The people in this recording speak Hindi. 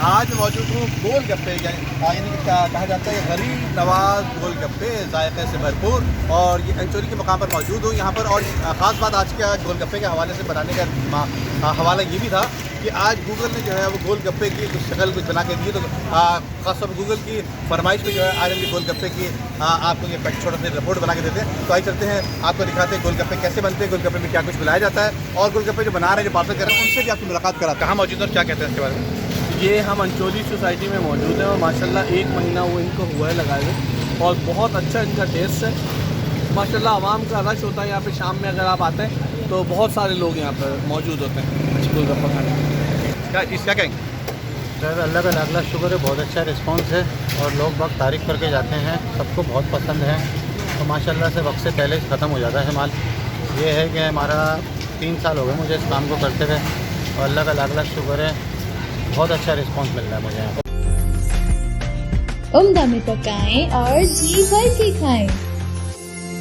आज मौजूद हूँ गोलगप्पे यानी कि क्या कहा जाता है गरीब नवाज गोलगप्पे जायके से भरपूर, और ये एंचोरी के मकाम पर मौजूद हूँ यहाँ पर। और ख़ास बात आज के गोलगप्पे के हवाले से बनाने का हवाला ये भी था कि आज गूगल ने जो है वो गोलगप्पे की कुछ शक्ल कुछ बना के दी, तो ख़ासतौर पर गूगल की फरमाइश पे जो है आज हम गोलगप्पे की आपको ये छोटा सा रिपोर्ट बना के देते हैं। तो आइए चलते हैं, आपको दिखाते हैं गोलगप्पे कैसे बनते हैं, गोलगप्पे में क्या कुछ मिलाया जाता है, और गोलगप्पे जो बना रहे हैं, जो पार्सल कर रहे हैं, उनसे भी आपकी मुलाकात करा। कहाँ मौजूद है और क्या कहते हैं इसके बारे में? ये हम अंचोली सोसाइटी में मौजूद हैं और माशाल्लाह 1 महीना वो इनको हुआ है लगाए हुए, और बहुत अच्छा इनका टेस्ट है माशाल्लाह। आवाम का रश होता है यहाँ पे, शाम में अगर आप आते हैं तो बहुत सारे लोग यहाँ पर मौजूद होते हैं गोलगप्पा खाने। क्या कहेंगे? सर अल्लाह का लाख लाख शुक्र है, बहुत अच्छा रिस्पांस है और लोग वक्त तारीफ़ करके जाते हैं, सबको बहुत पसंद है। तो माशाल्लाह से वक्त से पहले ख़त्म हो जाता है माल। ये है कि हमारा 3 साल हो गए मुझे इस काम को करते हुए, और अल्लाह का लाख लाख शुक्र है, बहुत अच्छा रिस्पांस मिल रहा है मुझे यहाँ पर। उम्दा में पकाएं और जी भर के खाएं।